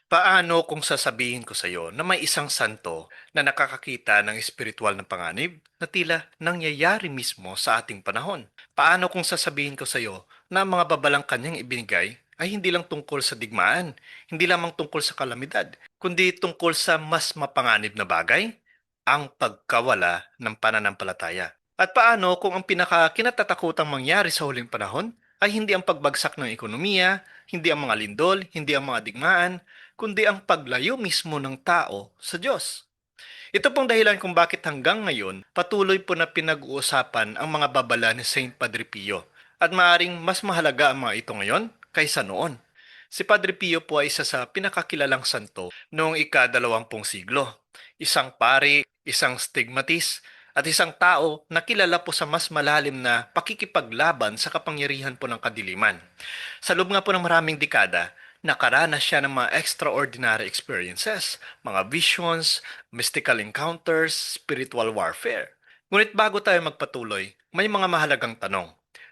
Paano kung sasabihin ko sa iyo na may isang santo na nakakakita ng espiritual na panganib na tila nangyayari mismo sa ating panahon? Paano kung sasabihin ko sa iyo na ang mga babalang kanyang ibinigay ay hindi lang tungkol sa digmaan, hindi lamang tungkol sa kalamidad, kundi tungkol sa mas mapanganib na bagay, ang pagkawala ng pananampalataya? At paano kung ang pinaka-kinatatakutang mangyari sa huling panahon ay hindi ang pagbagsak ng ekonomiya, hindi ang mga lindol, hindi ang mga digmaan, kundi ang paglayo mismo ng tao sa Diyos? Ito pong dahilan kung bakit hanggang ngayon patuloy po na pinag-uusapan ang mga babala ni Saint Padre Pio at maaring mas mahalaga ang mga ito ngayon kaysa noon. Si Padre Pio po ay isa sa pinakakilalang santo noong ika-20 siglo. Isang pari, isang stigmatis, at isang tao na kilala po sa mas malalim na pakikipaglaban sa kapangyarihan po ng kadiliman. Sa loob nga po ng maraming dekada, nakaranas siya ng mga extraordinary experiences, mga visions, mystical encounters, spiritual warfare. Ngunit bago tayo magpatuloy, may mga mahalagang tanong.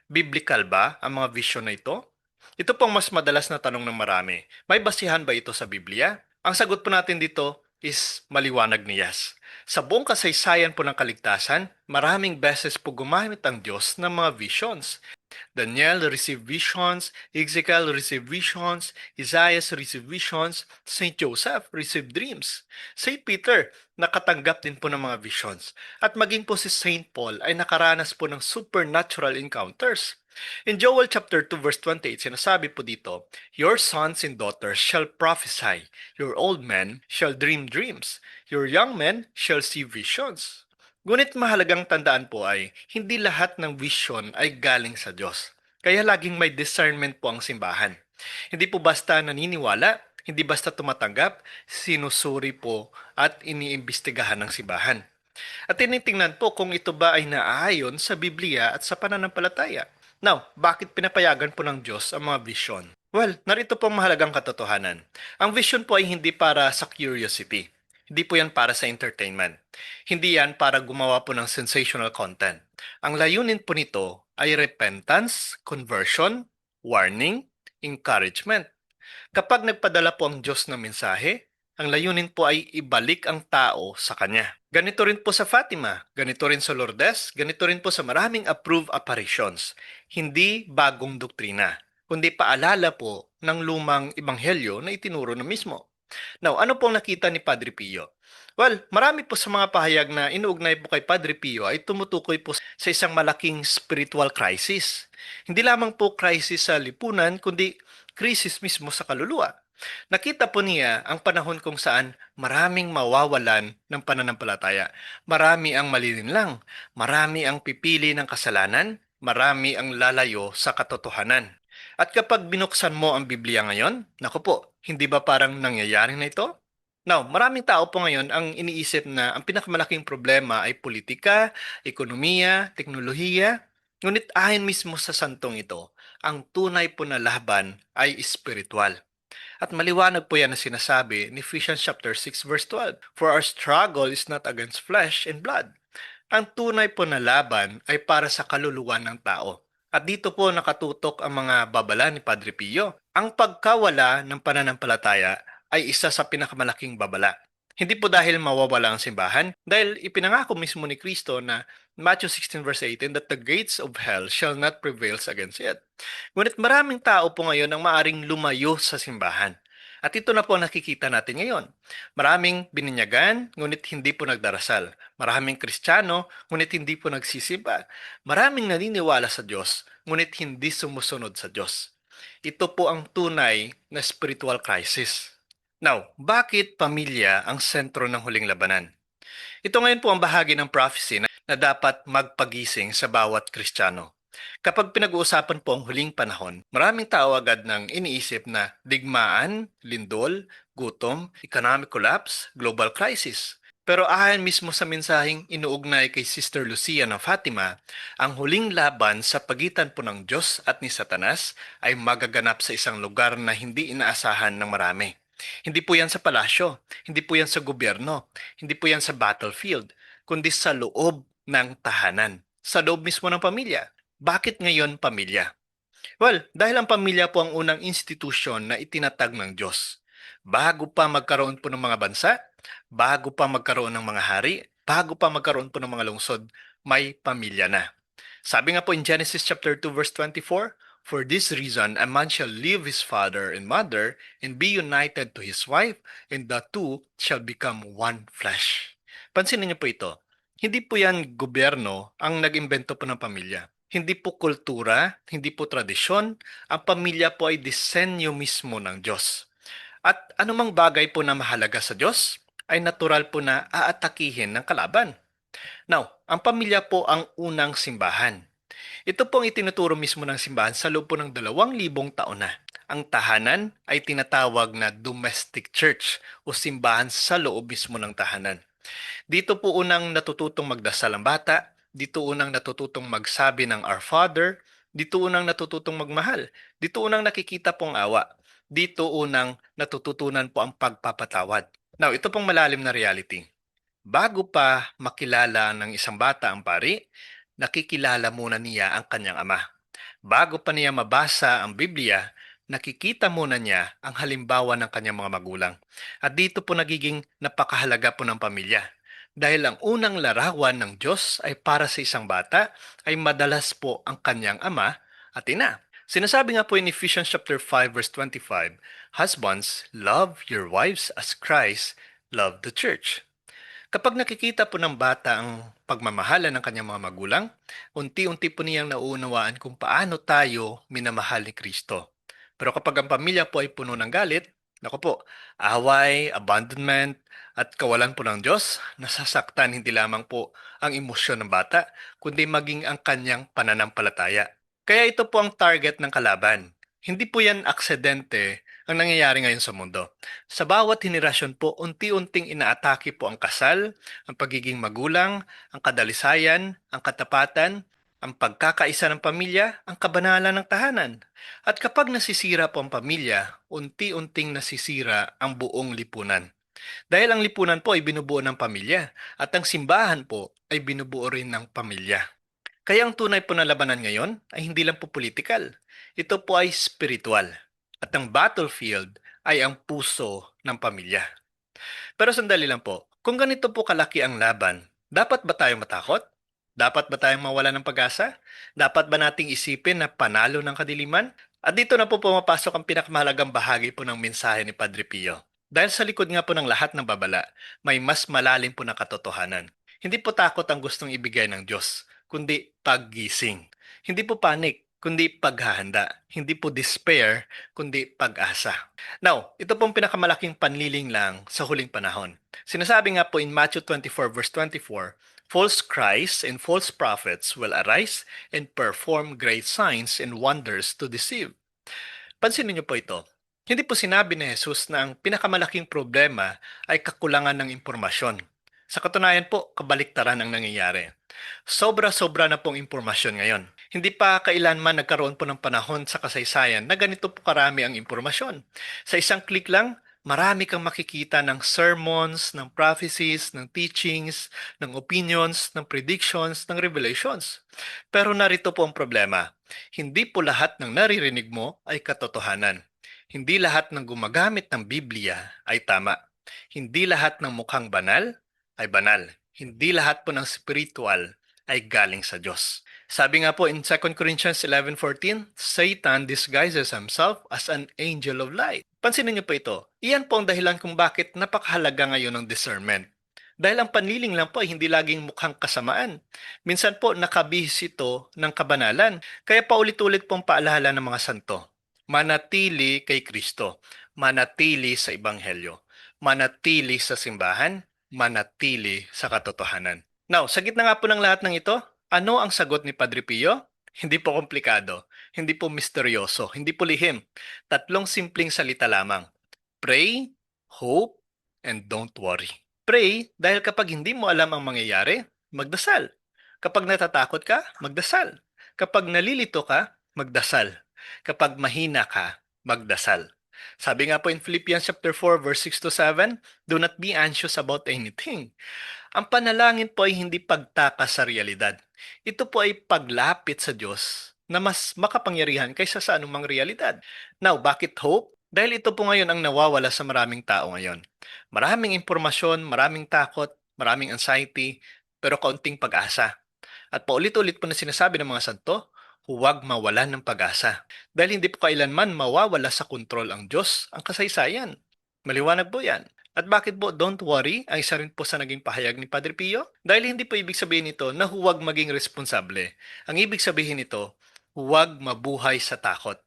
Biblical ba ang mga vision na ito? Ito pong mas madalas na tanong ng marami. May basihan ba ito sa Biblia? Ang sagot po natin dito is maliwanag ni Yes. Sa buong kasaysayan po ng kaligtasan, maraming beses po gumamit ang Diyos ng mga visions. Daniel received visions, Ezekiel received visions, Isaiah received visions, Saint Joseph received dreams. Saint Peter, nakatanggap din po ng mga visions. At maging po si Saint Paul ay nakaranas po ng supernatural encounters. In Joel chapter 2 verse 28, sinasabi po dito, "Your sons and daughters shall prophesy, your old men shall dream dreams, your young men shall see visions." Ngunit mahalagang tandaan po ay hindi lahat ng vision ay galing sa Diyos. Kaya laging may discernment po ang simbahan. Hindi po basta naniniwala, hindi basta tumatanggap, sinusuri po at iniimbestigahan ng simbahan. At tinitingnan po kung ito ba ay naaayon sa Biblia at sa pananampalataya. Now, bakit pinapayagan po ng Diyos ang mga vision? Well, narito po ang mahalagang katotohanan. Ang vision po ay hindi para sa curiosity. Hindi po yan para sa entertainment. Hindi yan para gumawa po ng sensational content. Ang layunin po nito ay repentance, conversion, warning, encouragement. Kapag nagpadala po ang Diyos ng mensahe, ang layunin po ay ibalik ang tao sa Kanya. Ganito rin po sa Fatima, ganito rin sa Lourdes, ganito rin po sa maraming approved apparitions. Hindi bagong doktrina, kundi paalala po ng lumang ebanghelyo na itinuro na mismo. Now, ano pong nakita ni Padre Pio? Well, marami po sa mga pahayag na inuugnay po kay Padre Pio ay tumutukoy po sa isang malaking spiritual crisis. Hindi lamang po crisis sa lipunan, kundi krisis mismo sa kaluluwa. Nakita po niya ang panahon kung saan maraming mawawalan ng pananampalataya. Marami ang malilinlang, marami ang pipili ng kasalanan, marami ang lalayo sa katotohanan. At kapag binuksan mo ang Biblia ngayon, naku po, hindi ba parang nangyayari na ito? Now, maraming tao po ngayon ang iniisip na ang pinakamalaking problema ay politika, ekonomiya, teknolohiya. Ngunit ayon mismo sa santong ito, ang tunay po na laban ay espiritual. At maliwanag po yan na sinasabi ni Ephesians chapter 6 verse 12. For our struggle is not against flesh and blood. Ang tunay po na laban ay para sa kaluluwa ng tao. At dito po nakatutok ang mga babala ni Padre Pio. Ang pagkawala ng pananampalataya ay isa sa pinakamalaking babala. Hindi po dahil mawawala ang simbahan, dahil ipinangako mismo ni Kristo na Matthew 16 verse 18 that the gates of hell shall not prevail against it. Ngunit maraming tao po ngayon ang maaring lumayo sa simbahan. At ito na po ang nakikita natin ngayon. Maraming bininyagan, ngunit hindi po nagdarasal. Maraming Kristiyano, ngunit hindi po nagsisimba. Maraming naniniwala sa Diyos, ngunit hindi sumusunod sa Diyos. Ito po ang tunay na spiritual crisis. Now, bakit pamilya ang sentro ng huling labanan? Ito ngayon po ang bahagi ng prophecy na dapat magpagising sa bawat Kristiyano. Kapag pinag-uusapan po ang huling panahon, maraming tao agad nang iniisip na digmaan, lindol, gutom, economic collapse, global crisis. Pero ayon mismo sa mensaheng inuugnay kay Sister Lucia ng Fatima, ang huling laban sa pagitan po ng Diyos at ni Satanas ay magaganap sa isang lugar na hindi inaasahan ng marami. Hindi po yan sa palasyo, hindi po yan sa gobyerno, hindi po yan sa battlefield, kundi sa loob ng tahanan, sa loob mismo ng pamilya. Bakit ngayon pamilya? Well, dahil ang pamilya po ang unang institusyon na itinatag ng Diyos. Bago pa magkaroon po ng mga bansa, bago pa magkaroon ng mga hari, bago pa magkaroon po ng mga lungsod, may pamilya na. Sabi nga po in Genesis chapter 2 verse 24, "For this reason a man shall leave his father and mother and be united to his wife, and the two shall become one flesh." Pansinin niyo po ito. Hindi po yan gobyerno ang nag-imbento po ng pamilya. Hindi po kultura, hindi po tradisyon. Ang pamilya po ay disenyo mismo ng Diyos. At anumang bagay po na mahalaga sa Diyos ay natural po na aatakihin ng kalaban. Now, ang pamilya po ang unang simbahan. Ito po ang itinuturo mismo ng simbahan sa loob po ng 2,000 taon na. Ang tahanan ay tinatawag na domestic church o simbahan sa loob mismo ng tahanan. Dito po unang natututong magdasal ang bata, dito unang natututong magsabi ng Our Father, dito unang natututong magmahal, dito unang nakikita po ang awa, dito unang natututunan po ang pagpapatawad. Now, ito pong malalim na reality. Bago pa makilala ng isang bata ang pari, nakikilala muna niya ang kanyang ama. Bago pa niya mabasa ang Biblia, nakikita muna niya ang halimbawa ng kanyang mga magulang. At dito po nagiging napakahalaga po ng pamilya. Dahil ang unang larawan ng Diyos ay para sa isang bata ay madalas po ang kanyang ama at ina. Sinasabi nga po in Ephesians chapter 5 verse 25, "Husbands, love your wives as Christ loved the church." Kapag nakikita po ng bata ang pagmamahala ng kanyang mga magulang, unti-unti po niyang nauunawaan kung paano tayo minamahal ni Kristo. Pero kapag ang pamilya po ay puno ng galit, naku po, away, abandonment, at kawalan po ng Diyos, nasasaktan hindi lamang po ang emosyon ng bata, kundi maging ang kanyang pananampalataya. Kaya ito po ang target ng kalaban. Hindi po yan aksidente ang nangyayari ngayon sa mundo. Sa bawat henerasyon po, unti-unting inaatake po ang kasal, ang pagiging magulang, ang kadalisayan, ang katapatan, ang pagkakaisa ng pamilya, ang kabanalan ng tahanan. At kapag nasisira po ang pamilya, unti-unting nasisira ang buong lipunan. Dahil ang lipunan po ay binubuo ng pamilya at ang simbahan po ay binubuo rin ng pamilya. Kaya ang tunay po na labanan ngayon ay hindi lang po politikal. Ito po ay spiritual. At ang battlefield ay ang puso ng pamilya. Pero sandali lang po, kung ganito po kalaki ang laban, dapat ba tayong matakot? Dapat ba tayong mawala ng pag-asa? Dapat ba nating isipin na panalo ng kadiliman? At dito na po pumapasok ang pinakamahalagang bahagi po ng mensahe ni Padre Pio. Dahil sa likod nga po ng lahat ng babala, may mas malalim po na katotohanan. Hindi po takot ang gustong ibigay ng Diyos, kundi paggising. Hindi po panic, kundi paghahanda. Hindi po despair, kundi pag-asa. Now, ito pong pinakamalaking panliling lang sa huling panahon. Sinasabi nga po in Matthew 24 verse 24, "False Christs and false prophets will arise and perform great signs and wonders to deceive." Pansinin niyo po ito. Hindi po sinabi ni Jesus na ang pinakamalaking problema ay kakulangan ng impormasyon. Sa katunayan po, kabaliktaran ang nangyayari. Sobra-sobra na pong impormasyon ngayon. Hindi pa kailanman nagkaroon po ng panahon sa kasaysayan na ganito po karami ang impormasyon. Sa isang click lang, marami kang makikita ng sermons, ng prophecies, ng teachings, ng opinions, ng predictions, ng revelations. Pero narito po ang problema. Hindi po lahat ng naririnig mo ay katotohanan. Hindi lahat ng gumagamit ng Biblia ay tama. Hindi lahat ng mukhang banal ay banal. Hindi lahat po ng spiritual ay galing sa Diyos. Sabi nga po in 2 Corinthians 11:14, "Satan disguises himself as an angel of light." Pansinin niyo po ito. Iyan po ang dahilan kung bakit napakahalaga ngayon ng discernment. Dahil ang panliling lang po ay hindi laging mukhang kasamaan. Minsan po nakabihis ito ng kabanalan. Kaya paulit-ulit pong paalala ng mga santo. Manatili kay Kristo. Manatili sa Ebanghelyo. Manatili sa simbahan. Manatili sa katotohanan. Now, sa gitna nga po ng lahat ng ito, ano ang sagot ni Padre Pio? Hindi po komplikado, hindi po misteryoso, hindi po lihim. Tatlong simpleng salita lamang. Pray, hope, and don't worry. Pray dahil kapag hindi mo alam ang mangyayari, magdasal. Kapag natatakot ka, magdasal. Kapag nalilito ka, magdasal. Kapag mahina ka, magdasal. Sabi nga po in Philippians chapter 4 verse 6 to 7, "Do not be anxious about anything." Ang panalangin po ay hindi pagtakas sa realidad. Ito po ay paglapit sa Diyos na mas makapangyarihan kaysa sa anumang realidad. Now, bakit hope? Dahil ito po ngayon ang nawawala sa maraming tao ngayon. Maraming impormasyon, maraming takot, maraming anxiety, pero kaunting pag-asa. At paulit-ulit po na sinasabi ng mga santo, huwag mawalan ng pag-asa. Dahil hindi po kailanman mawawala sa kontrol ang Diyos, ang kasaysayan. Maliwanag po yan. At bakit po don't worry ay isa rin po sa naging pahayag ni Padre Pio? Dahil hindi po ibig sabihin nito na huwag maging responsable. Ang ibig sabihin nito, huwag mabuhay sa takot.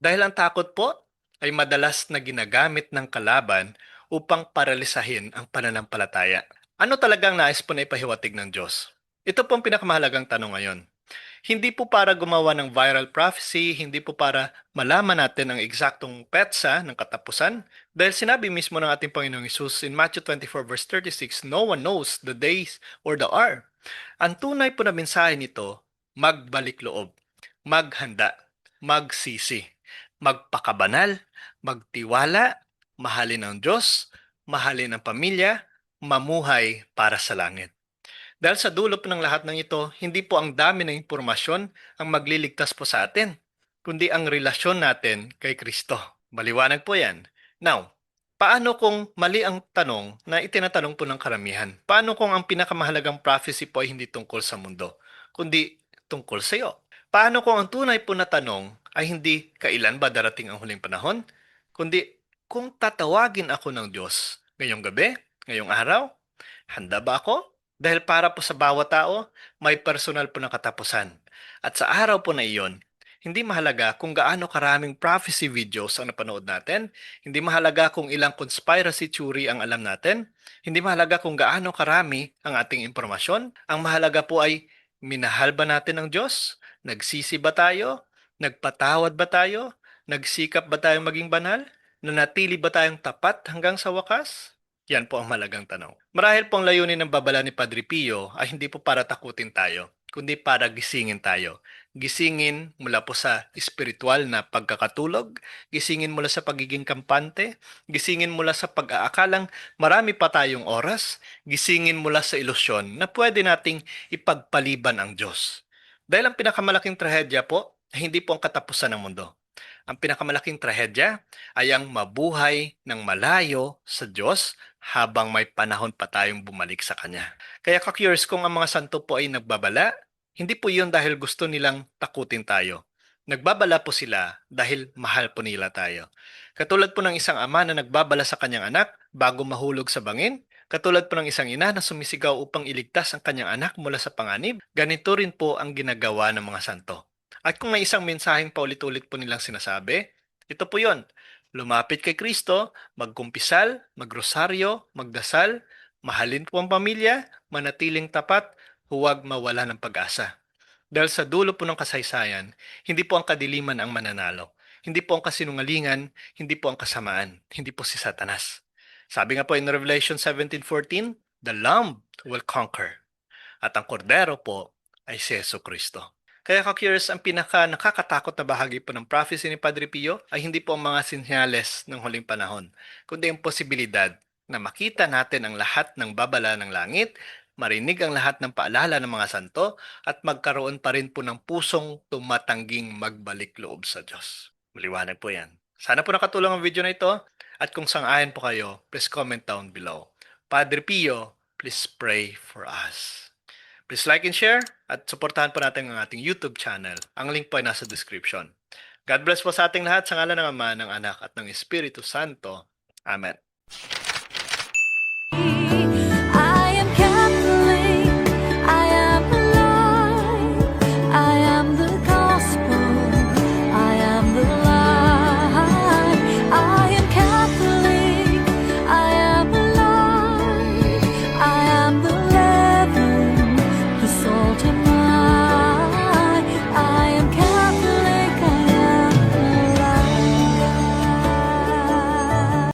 Dahil ang takot po ay madalas na ginagamit ng kalaban upang paralisahin ang pananampalataya. Ano talagang nais po na ipahiwatig ng Diyos? Ito po ang pinakamahalagang tanong ngayon. Hindi po para gumawa ng viral prophecy, hindi po para malaman natin ang eksaktong petsa ng katapusan. Dahil sinabi mismo ng ating Panginoong Hesus in Matthew 24 verse 36, no one knows the days or the hour. Ang tunay po na mensahe nito, magbalik loob, maghanda, magsisi, magpakabanal, magtiwala, mahalin ang Diyos, mahalin ang pamilya, mamuhay para sa langit. Dahil sa dulo po ng lahat ng ito, hindi po ang dami ng impormasyon ang magliligtas po sa atin, kundi ang relasyon natin kay Kristo. Maliwanag po yan. Now, paano kung mali ang tanong na itinatanong po ng karamihan? Paano kung ang pinakamahalagang prophecy po ay hindi tungkol sa mundo, kundi tungkol sa iyo? Paano kung ang tunay po na tanong ay hindi kailan ba darating ang huling panahon, kundi kung tatawagin ako ng Diyos ngayong gabi, ngayong araw, handa ba ako? Dahil para po sa bawat tao, may personal po na katapusan. At sa araw po na iyon, hindi mahalaga kung gaano karaming prophecy videos ang napanood natin, hindi mahalaga kung ilang conspiracy theory ang alam natin, hindi mahalaga kung gaano karami ang ating impormasyon. Ang mahalaga po ay minahal ba natin ang Diyos? Nagsisi ba tayo? Nagpatawad ba tayo? Nagsikap ba tayong maging banal? Nanatili ba tayong tapat hanggang sa wakas? Yan po ang malagang tanong. Marahil po ang layunin ng babala ni Padre Pio ay hindi po para takutin tayo, kundi para gisingin tayo. Gisingin mula po sa espiritual na pagkakatulog, gisingin mula sa pagiging kampante, gisingin mula sa pag-aakalang marami pa tayong oras, gisingin mula sa ilusyon na pwede nating ipagpaliban ang Diyos. Dahil ang pinakamalaking trahedya po ay hindi po ang katapusan ng mundo. Ang pinakamalaking trahedya ay ang mabuhay ng malayo sa Diyos habang may panahon pa tayong bumalik sa Kanya. Kaya ka-curious kung ang mga santo po ay nagbabala, hindi po yun dahil gusto nilang takutin tayo. Nagbabala po sila dahil mahal po nila tayo. Katulad po ng isang ama na nagbabala sa kanyang anak bago mahulog sa bangin, katulad po ng isang ina na sumisigaw upang iligtas ang kanyang anak mula sa panganib, ganito rin po ang ginagawa ng mga santo. At kung may isang mensaheng paulit-ulit po nilang sinasabi, ito po yon. Lumapit kay Kristo, magkumpisal, magrosaryo, magdasal, mahalin po ang pamilya, manatiling tapat, huwag mawala ng pag-asa. Dahil sa dulo po ng kasaysayan, hindi po ang kadiliman ang mananalo. Hindi po ang kasinungalingan, hindi po ang kasamaan, hindi po si Satanas. Sabi nga po in Revelation 17:14, the Lamb will conquer. At ang kordero po ay si Yesu Kristo. Kaya ka-curious, ang pinaka nakakatakot na bahagi po ng prophecy ni Padre Pio ay hindi po ang mga sinyales ng huling panahon, kundi ang posibilidad na makita natin ang lahat ng babala ng langit, marinig ang lahat ng paalala ng mga santo, at magkaroon pa rin po ng pusong tumatangging magbalik loob sa Diyos. Maliwanag po yan. Sana po nakatulong ang video na ito, at kung sang-ayon po kayo, please comment down below. Padre Pio, please pray for us. Please like and share at suportahan po natin ang ating YouTube channel. Ang link po ay nasa description. God bless po sa ating lahat sa ngalan ng Ama, ng Anak at ng Espiritu Santo. Amen.